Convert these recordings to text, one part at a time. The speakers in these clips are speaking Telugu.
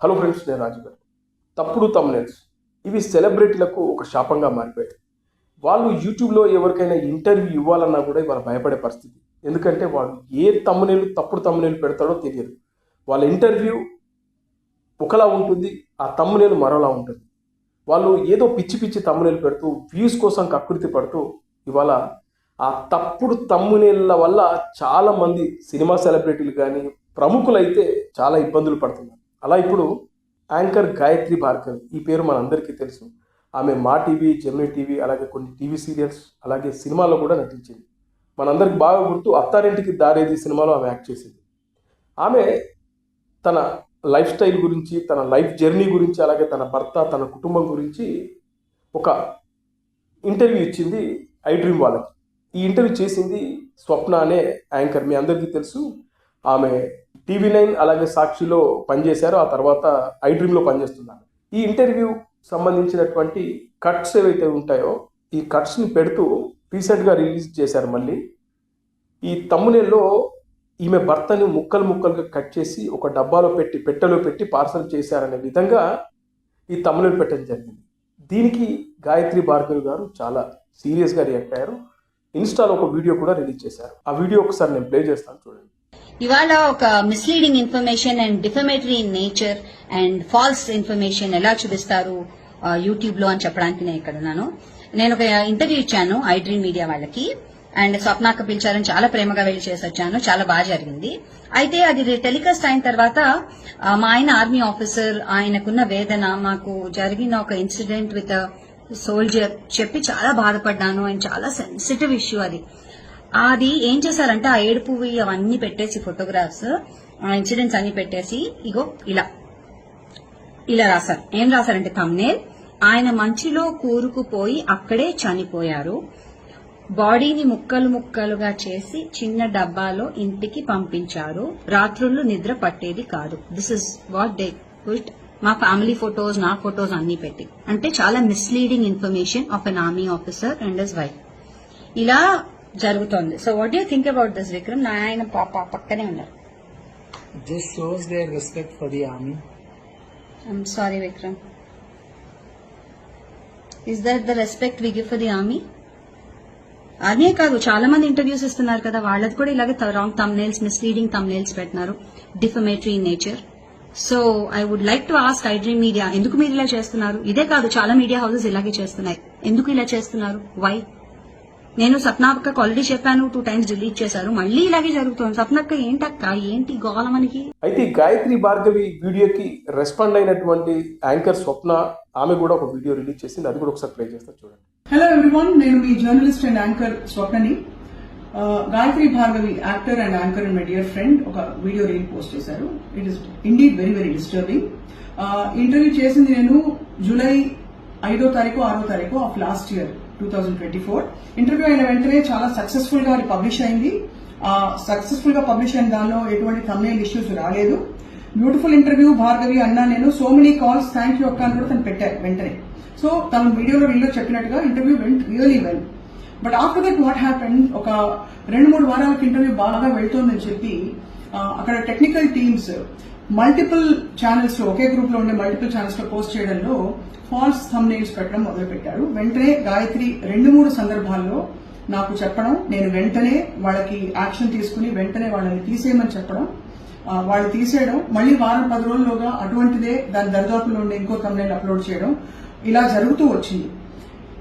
హలో ఫ్రెండ్స్, నేను రాజు గారు. తప్పుడు తమ్నెల్స్ ఇవి సెలబ్రిటీలకు ఒక శాపంగా మారిపోయాయి. వాళ్ళు యూట్యూబ్లో ఎవరికైనా ఇంటర్వ్యూ ఇవ్వాలన్నా కూడా ఇవాళ భయపడే పరిస్థితి. ఎందుకంటే వాళ్ళు ఏ తప్పుడు తమ్మునేలు పెడతాడో తెలియదు. వాళ్ళ ఇంటర్వ్యూ ఒకలా ఉంటుంది, ఆ తమ్మునేలు మరోలా ఉంటుంది. వాళ్ళు ఏదో పిచ్చి పిచ్చి తమ్మునేలు పెడుతూ వ్యూస్ కోసం కకృతి పడుతూ ఇవాళ ఆ తప్పుడు తమ్మునేళ్ళ వల్ల చాలామంది సినిమా సెలబ్రిటీలు కానీ ప్రముఖులైతే చాలా ఇబ్బందులు పడుతున్నారు. అలా ఇప్పుడు యాంకర్ గాయత్రి భార్గవి, ఈ పేరు మనందరికీ తెలుసు. ఆమె మా టీవీ, జెమినీ టీవీ, అలాగే కొన్ని టీవీ సీరియల్స్, అలాగే సినిమాలో కూడా నటించింది. మనందరికి బాగా గుర్తు అత్తారింటికి దారేది సినిమాలో ఆమె యాక్ట్ చేసింది. ఆమె తన లైఫ్ స్టైల్ గురించి, తన లైఫ్ జర్నీ గురించి, అలాగే తన భర్త, తన కుటుంబం గురించి ఒక ఇంటర్వ్యూ ఇచ్చింది ఐ డ్రీమ్ వాళ్ళకి. ఈ ఇంటర్వ్యూ చేసింది స్వప్న అనే యాంకర్. మీ అందరికీ తెలుసు, ఆమె TV9 అలాగే సాక్షిలో పనిచేశారు. ఆ తర్వాత ఐ డ్రీమ్లో పనిచేస్తున్నారు. ఈ ఇంటర్వ్యూ సంబంధించినటువంటి కట్స్ ఏవైతే ఉంటాయో ఈ కట్స్ని పెడుతూ రీసెంట్గా రిలీజ్ చేశారు. మళ్ళీ ఈ తమ్మునేల్లో ఈమె భర్తని ముక్కలుగా కట్ చేసి ఒక డబ్బాలో పెట్టి, పెట్టెలో పెట్టి పార్సల్ చేశారనే విధంగా ఈ తమ్మునేలు పెట్టడం జరిగింది. దీనికి గాయత్రి భార్గవి గారు చాలా సీరియస్గా రియాక్ట్ అయ్యారు. ఇన్స్టాలో ఒక వీడియో కూడా రిలీజ్ చేశారు. ఆ వీడియో ఒకసారి నేను ప్లే చేస్తాను, చూడండి. ఇవాళ ఒక misleading information and defamatory in nature and false information ఎలా చూపిస్తారు యూట్యూబ్ లో అని చెప్పడానికి నేను ఇక్కడ ఉన్నాను. నేను ఒక ఇంటర్వ్యూ ఇచ్చాను ఐ డ్రీమ్ మీడియా వాళ్ళకి, అండ్ స్వప్నాక పిలిచారని చాలా ప్రేమగా వెళ్లి చేసి వచ్చాను. చాలా బాగా జరిగింది. అయితే అది టెలికాస్ట్ అయిన తర్వాత మా ఆయన ఆర్మీ ఆఫీసర్, ఆయనకున్న వేదన, మాకు జరిగిన ఒక ఇన్సిడెంట్ విత్ సోల్జర్ చెప్పి చాలా బాధపడ్డాను. అండ్ చాలా సెన్సిటివ్ ఇష్యూ అది ఏం చేశారంటే ఆ ఏడుపువి అవన్నీ పెట్టేసి ఫోటోగ్రాఫ్స్, ఆ ఇన్సిడెంట్స్ అన్ని పెట్టేసి ఇగో ఇలా రాశారు. ఏం రాశారంటే థంబ్నెయిల్, ఆయన మంచులో కూరుకుపోయి అక్కడే చనిపోయారు, బాడీని ముక్కలుగా చేసి చిన్న డబ్బాలో ఇంటికి పంపించారు, రాత్రుళ్ళు నిద్ర పట్టేది కాదు. This is what they put. మా ఫ్యామిలీ ఫొటోస్, నా ఫొటోస్ అన్ని పెట్టి, అంటే చాలా misleading information of an army officer and his wife ఇలా జరుగుతోంది. So what you think about this Vikram? నా ఆయన పక్కనే ఉన్నారు. This shows their respect for the army. I'm sorry Vikram. Is that the respect we give for the army? Army కాదు, చాలా మంది ఇంటర్వ్యూస్ ఇస్తున్నారు కదా, వాళ్ళది కూడా ఇలాగే రాంగ్ థంబ్నెయిల్స్, మిస్లీడింగ్ థంబ్నెయిల్స్ పెట్టినారు, defamatory in nature. So I would like to ask I Dream Media, ఎందుకు మీరు ఇలా చేస్తున్నారు? ఇదే కాదు, చాలా మీడియా హౌసెస్ ఇలాగే చేస్తున్నాయి. ఎందుకు ఇలా చేస్తున్నారు? వై? నేను సప్నాక్క ఆల్రెడీ చెప్పాను, 2 times డిలీట్ చేశారు, మళ్ళీ ఇలాగే జరుగుతుంది. సప్నక్క ఏంటి గోల మనకి? అయితే గాయత్రి భార్గవి వీడియోకి రెస్పాండ్ అయినటువంటి యాంకర్ స్వప్న, ఆమె కూడా ఒక వీడియో రిలీజ్ చేసింది. అది కూడా ఒకసారి ప్లే చేస్తా, చూడండి. హలో ఎవ్రీవన్, నేను మీ జర్నలిస్ట్ అండ్ యాంకర్ స్వప్నని. Gayatri Bhargavi, actor and anchor and my dear friend, ఒక వీడియో రీల్ పోస్ట్ చేశారు. It is indeed very very disturbing. Interview చేసింది నేను జూలై 5వ తారీఖు 6వ తారీఖు ఆఫ్ లాస్ట్ ఇయర్ 2024. ఇంటర్వ్యూ అయిన వెంటనే చాలా సక్సెస్ఫుల్ గా అది పబ్లిష్ అయింది. సక్సెస్ఫుల్ గా పబ్లిష్ అయిన దానిలో ఎటువంటి థంబ్నెయిల్ ఇష్యూస్ రాలేదు. బ్యూటిఫుల్ ఇంటర్వ్యూ భార్గవి అన్నా, నేను so many calls, thank you అక్క అని కూడా తను పెట్టారు వెంటనే. సో తన వీడియోలో రీల్లో చెప్పినట్టుగా interview went really well. But after that what happen, ఒక 2-3 వారాలకి ఇంటర్వ్యూ బాగా వెళ్తోందని చెప్పి అక్కడ టెక్నికల్ టీమ్స్ మల్టిపుల్ ఛానల్స్ లో, ఒకే గ్రూప్ లో ఉండే మల్టిపుల్ ఛానల్స్ లో పోస్ట్ చేయడంలో ఫాల్స్ థంబ్నెయిల్స్ పెట్టడం మొదలుపెట్టారు. వెంటనే గాయత్రి 2-3 సందర్భాల్లో నాకు చెప్పడం, నేను వెంటనే వాళ్ళకి యాక్షన్ తీసుకుని వెంటనే వాళ్ళని తీసేయమని చెప్పడం, వాళ్ళు తీసేయడం, మళ్లీ వారం 10 రోజుల్లోగా అటువంటిదే దాని దరిదాపులో ఉండే ఇంకో థంబ్నెయిల్ అప్లోడ్ చేయడం, ఇలా జరుగుతూ వచ్చింది.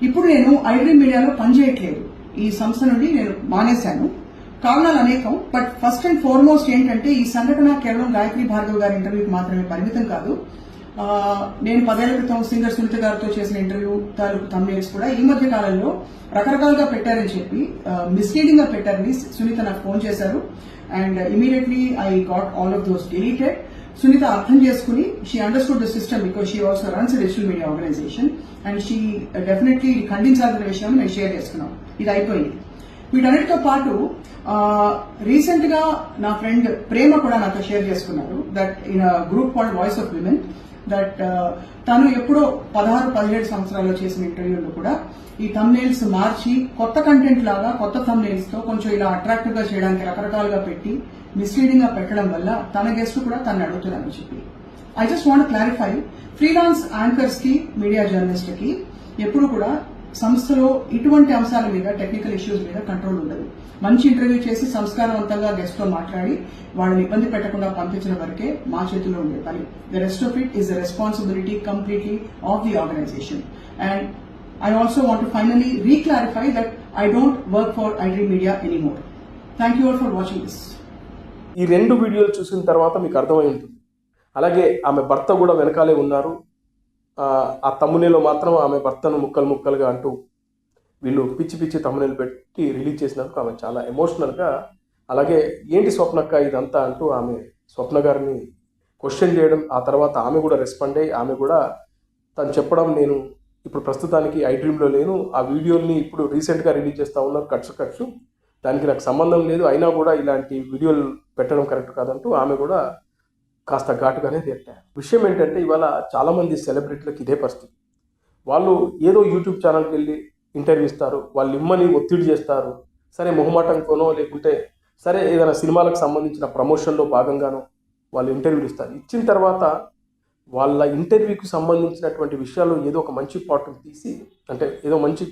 ఇప్పుడు నేను ఐ డ్రీమ్ మీడియాలో పనిచేయట్లేదు. ఈ సంస్థ నుండి నేను మానేశాను. కారణాలు అనేకం. బట్ ఫస్ట్ అండ్ ఫార్మోస్ట్ ఏంటంటే, ఈ సంఘటన కేవలం గాయత్రి భార్గవ్ గారి ఇంటర్వ్యూకి మాత్రమే పరిమితం కాదు. నేను 10 ఏళ్ల క్రితం సింగర్ సునీత గారితో చేసిన ఇంటర్వ్యూ తాలూకు థంబ్నెయిల్స్ కూడా ఈ మధ్య కాలంలో రకరకాలుగా పెట్టారని చెప్పి, మిస్లీడింగ్ గా పెట్టారని సునీత నాకు ఫోన్ చేశారు. And immediately I got all of those deleted. Sunitha అర్థం చేసుకుని, she understood the system because she also runs digital media organisation, and she definitely ఖండించాల్సిన విషయం మేము షేర్ చేసుకున్నాం. ఇది అయిపోయింది. వీటన్నిటితో పాటు రీసెంట్ గా నా ఫ్రెండ్ ప్రేమ కూడా నాతో షేర్ చేసుకున్నారు that in group called voice of women, that తను ఎప్పుడో 16-17 సంవత్సరాల్లో చేసిన ఇంటర్వ్యూలో కూడా ఈ థంబ్నెయిల్స్ మార్చి కొత్త కంటెంట్ లాగా, కొత్త థంబ్నెయిల్స్ తో కొంచెం ఇలా అట్రాక్టివ్ గా చేయడానికి రకరకాలుగా పెట్టి మిస్లీడింగ్ గా పెట్టడం వల్ల తన గెస్ట్ కూడా తను అడుగుతున్నారని చెప్పి I just want clarify, freelance anchors కి, మీడియా జర్నలిస్ట్ కి ఎప్పుడు కూడా సంస్థలో ఇటువంటి అంశాల మీద, టెక్నికల్ ఇష్యూస్ మీద కంట్రోల్ ఉండదు. మంచి ఇంటర్వ్యూ చేసి సంస్కారవంతంగా గెస్ట్ తో మాట్లాడి వాళ్ళని ఇబ్బంది పెట్టకుండా పంపించిన వరకే మా చేతిలో ఉండే పని. The rest of it is the responsibility completely of the organisation. And I also want to finally re-clarify that I don't work for iDream Media anymore. Thank you all for watching this. ఈ 2 వీడియోలు చూసిన తర్వాత మీకు అర్థమై ఉంటుంది. అలాగే ఆమె భర్త కూడా వెనకాలే ఉన్నారు. ఆ తమ్మునేలో మాత్రం ఆమె భర్తను ముక్కలు ముక్కలుగా అంటూ వీళ్ళు పిచ్చి పిచ్చి తమ్మునేలు పెట్టి రిలీజ్ చేసినందుకు ఆమె చాలా ఎమోషనల్గా, అలాగే ఏంటి స్వప్నక్క ఇదంతా అంటూ ఆమె స్వప్న గారిని క్వశ్చన్ చేయడం, ఆ తర్వాత ఆమె కూడా రెస్పాండ్ అయ్యి ఆమె కూడా తను చెప్పడం, నేను ఇప్పుడు ప్రస్తుతానికి iDreamలో లేను, ఆ వీడియోని ఇప్పుడు రీసెంట్గా రిలీజ్ చేస్తూ ఉన్నారు ఖర్చు, దానికి నాకు సంబంధం లేదు, అయినా కూడా ఇలాంటి వీడియోలు పెట్టడం కరెక్ట్ కాదంటూ ఆమె కూడా కాస్త ఘాటుగానే రియాక్ట్ అయ్యారు. విషయం ఏంటంటే ఇవాళ చాలామంది సెలబ్రిటీలకు ఇదే పరిస్థితి. వాళ్ళు ఏదో యూట్యూబ్ ఛానల్కి వెళ్ళి ఇంటర్వ్యూ ఇస్తారు, వాళ్ళు ఇమ్మని ఒత్తిడి చేస్తారు, సరే మొహమాటంతోనో లేకుంటే సరే ఏదైనా సినిమాలకు సంబంధించిన ప్రమోషన్లో భాగంగానో వాళ్ళు ఇంటర్వ్యూలు ఇస్తారు. ఇచ్చిన తర్వాత వాళ్ళ ఇంటర్వ్యూకి సంబంధించినటువంటి విషయాలు ఏదో ఒక మంచి పార్ట్ తీసి, అంటే ఏదో మంచి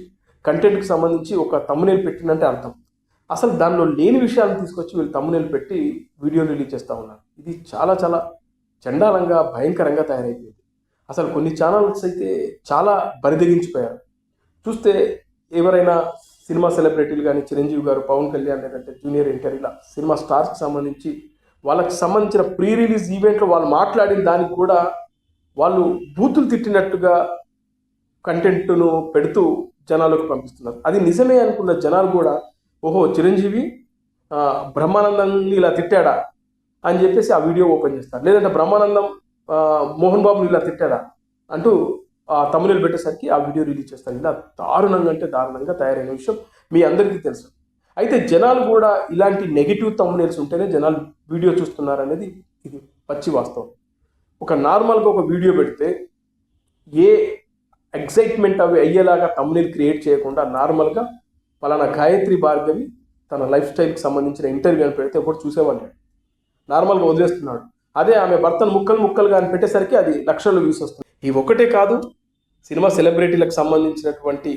కంటెంట్కి సంబంధించి ఒక తమ్మునేలు పెట్టిందంటే అర్థం, అసలు దానిలో లేని విషయాలను తీసుకొచ్చి వీళ్ళు తమ్మునేలు పెట్టి వీడియో రిలీజ్ చేస్తూ ఉన్నారు. ఇది చాలా చాలా చండాలంగా, భయంకరంగా తయారైపోయింది. అసలు కొన్ని ఛానల్స్ అయితే చాలా బరిదెగించిపోయారు. చూస్తే ఎవరైనా సినిమా సెలబ్రిటీలు కానీ, చిరంజీవి గారు, పవన్ కళ్యాణ్, లేదంటే జూనియర్ ఎన్టీఆర్, ఇలా సినిమా స్టార్స్కి సంబంధించి వాళ్ళకి సంబంధించిన ప్రీ రిలీజ్ ఈవెంట్లో వాళ్ళు మాట్లాడిన దానికి కూడా వాళ్ళు బూతులు తిట్టినట్టుగా కంటెంట్ను పెడుతూ జనాలకు పంపిస్తున్నారు. అది నిజమే అనుకున్న జనాలు కూడా, ఓహో చిరంజీవి బ్రహ్మానందాన్ని ఇలా తిట్టాడా అని చెప్పేసి ఆ వీడియో ఓపెన్ చేస్తారు, లేదంటే బ్రహ్మానందం మోహన్ బాబుని ఇలా తిట్టాడా అంటూ ఆ తమ్మునేలు పెట్టేసరికి ఆ వీడియో రిలీజ్ చేస్తారు. ఇలా దారుణంగా అంటే దారుణంగా తయారైన విషయం మీ అందరికీ తెలుసు. అయితే జనాలు కూడా ఇలాంటి నెగిటివ్ తమ్మునేల్స్ ఉంటేనే జనాలు వీడియో చూస్తున్నారు అనేది ఇది పచ్చి వాస్తవం. ఒక నార్మల్గా ఒక వీడియో పెడితే ఏ ఎగ్జైట్మెంట్ అవి అయ్యేలాగా తమ్మునేల్ క్రియేట్ చేయకుండా నార్మల్గా పలానా గాయత్రి భార్గవి తన లైఫ్ స్టైల్కి సంబంధించిన ఇంటర్వ్యూ అని పెడితే ఒకటి చూసేవాళ్ళు నార్మల్గా వదిలేస్తున్నాడు. అదే ఆమె భర్తను ముక్కలుగా అని పెట్టేసరికి అది లక్షల్లో వ్యూస్ వస్తుంది. ఈ ఒకటే కాదు, సినిమా సెలబ్రిటీలకు సంబంధించినటువంటి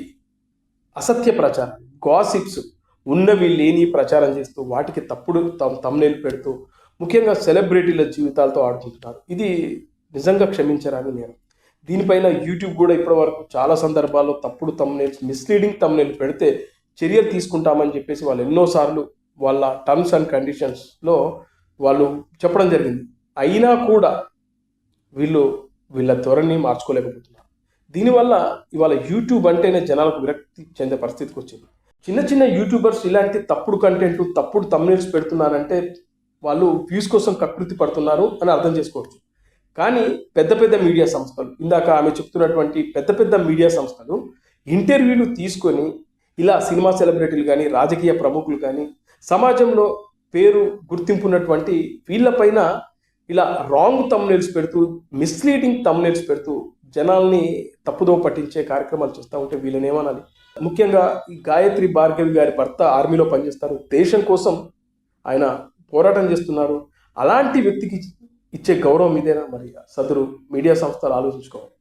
అసత్య ప్రచారం, గాసిప్స్, ఉన్నవి లేని ప్రచారం చేస్తూ వాటికి తప్పుడు తమ్మునేలు పెడుతూ ముఖ్యంగా సెలబ్రిటీల జీవితాలతో ఆడుకుంటున్నారు. ఇది నిజంగా క్షమించరాని నేను. దీనిపైన యూట్యూబ్ కూడా ఇప్పటివరకు చాలా సందర్భాల్లో తప్పుడు తమ్మునేల్స్, మిస్లీడింగ్ తమ్మునేలు పెడితే చర్యలు తీసుకుంటామని చెప్పేసి వాళ్ళు ఎన్నోసార్లు వాళ్ళ టర్మ్స్ అండ్ కండిషన్స్లో వాళ్ళు చెప్పడం జరిగింది. అయినా కూడా వీళ్ళ ధోరణి మార్చుకోలేకపోతున్నారు. దీనివల్ల ఇవాళ యూట్యూబ్ అంటేనే జనాలకు విరక్తి చెందే పరిస్థితికి వచ్చింది. చిన్న యూట్యూబర్స్ ఇలాంటి తప్పుడు కంటెంట్, తప్పుడు తమ్మునేల్స్ పెడుతున్నారంటే వాళ్ళు వ్యూస్ కోసం కకృతి పడుతున్నారు అని అర్థం చేసుకోవచ్చు. కానీ పెద్ద మీడియా సంస్థలు, ఇందాక ఆమె చెప్తున్నటువంటి పెద్ద మీడియా సంస్థలు ఇంటర్వ్యూలు తీసుకొని ఇలా సినిమా సెలబ్రిటీలు కానీ, రాజకీయ ప్రముఖులు కానీ, సమాజంలో పేరు గుర్తింపు ఉన్నటువంటి వీళ్ళపైన ఇలా రాంగ్ తమ్మునేల్స్ పెడుతూ, మిస్లీడింగ్ తమ్మునేల్స్ పెడుతూ జనాల్ని తప్పుదో పట్టించే కార్యక్రమాలు చేస్తూ ఉంటే వీళ్ళని ఏమనాలి? ముఖ్యంగా ఈ గాయత్రి భార్గవి గారి భర్త ఆర్మీలో పనిచేస్తారు, దేశం కోసం ఆయన పోరాటం చేస్తున్నారు. అలాంటి వ్యక్తికి ఇచ్చే గౌరవం ఇదేనా? మరి సదరు మీడియా సంస్థలు ఆలోచించుకోవాలి.